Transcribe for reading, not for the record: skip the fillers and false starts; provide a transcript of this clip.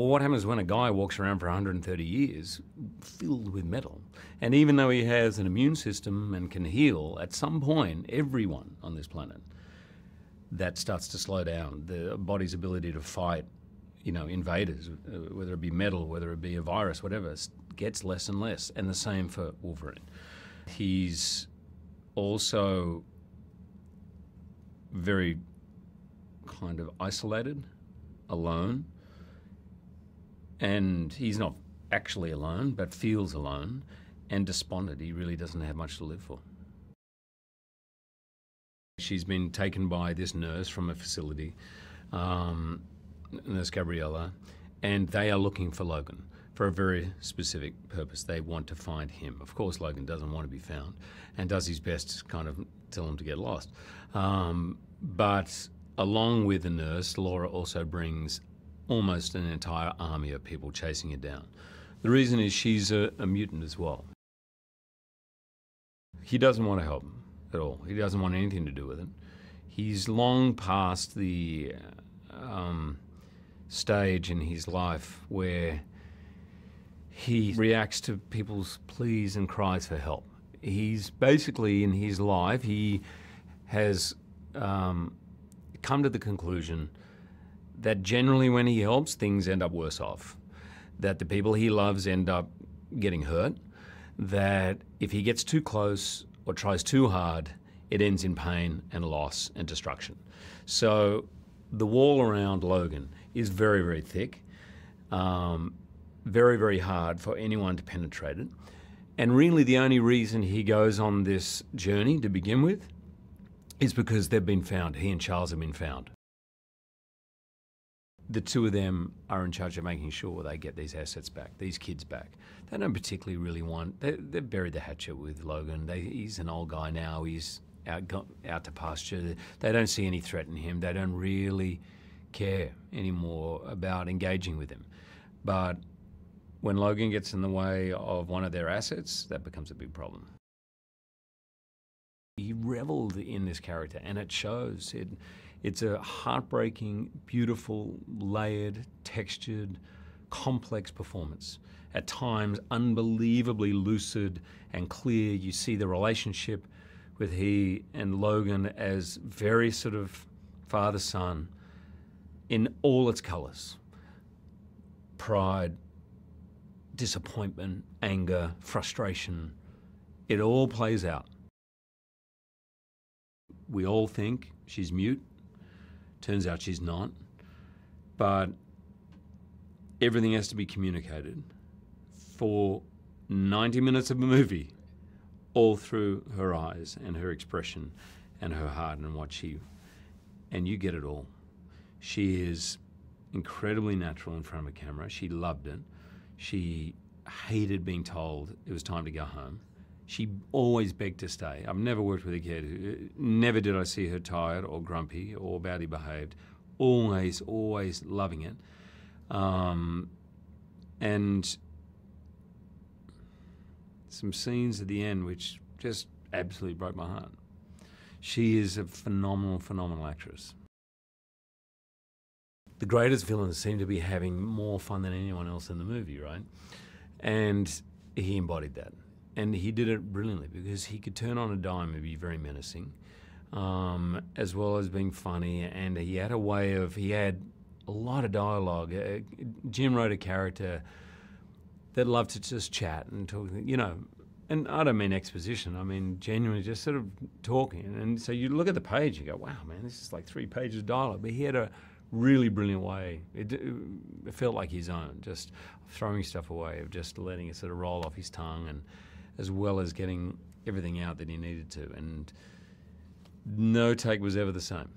what happens when a guy walks around for 130 years filled with metal? And even though he has an immune system and can heal, at some point, everyone on this planet, that starts to slow down. The body's ability to fight, invaders, whether it be metal, whether it be a virus, whatever, gets less and less. And the same for Wolverine. He's also very kind of isolated, alone, and he's not actually alone, but feels alone and despondent. He really doesn't have much to live for. She's been taken by this nurse from a facility, Nurse Gabriella, and they are looking for Logan for a very specific purpose. They want to find him. Of course, Logan doesn't want to be found and does his best to kind of tell him to get lost. But along with the nurse, Laura also brings almost an entire army of people chasing her down. The reason is she's a mutant as well. He doesn't want to help him at all. He doesn't want anything to do with it. He's long past the stage in his life where he reacts to people's pleas and cries for help. He's basically, in his life, he has come to the conclusion that generally when he helps, things end up worse off. That the people he loves end up getting hurt. That if he gets too close or tries too hard, it ends in pain and loss and destruction. So the wall around Logan is very, very thick, very, very hard for anyone to penetrate it. And really the only reason he goes on this journey to begin with is because they've been found. He and Charles have been found. The two of them are in charge of making sure they get these assets back, these kids back. They don't particularly really want, they've buried the hatchet with Logan. He's an old guy now, he's out to pasture. They don't see any threat in him. They don't really care anymore about engaging with him. But when Logan gets in the way of one of their assets, that becomes a big problem. He reveled in this character, and it shows. It's a heartbreaking, beautiful, layered, textured, complex performance. At times, unbelievably lucid and clear. You see the relationship with he and Logan as very sort of father-son in all its colours. Pride, disappointment, anger, frustration. It all plays out. We all think she's mute. Turns out she's not. But everything has to be communicated for 90 minutes of a movie, all through her eyes and her expression and her heart and and you get it all. She is incredibly natural in front of a camera. She loved it. She hated being told it was time to go home. She always begged to stay. I've never worked with a kid. Never did I see her tired or grumpy or badly behaved. Always, always loving it. And some scenes at the end which just absolutely broke my heart. She is a phenomenal, phenomenal actress. The greatest villains seem to be having more fun than anyone else in the movie, right? And he embodied that. And he did it brilliantly because he could turn on a dime and be very menacing, as well as being funny. And he had a lot of dialogue. Jim wrote a character that loved to just chat and talk, and I don't mean exposition, I mean genuinely just sort of talking. And so you look at the page, you go, wow, man, this is like 3 pages of dialogue. But he had a really brilliant way. It felt like his own, just throwing stuff away, of just letting it sort of roll off his tongue, and as well as getting everything out that he needed to. And no take was ever the same.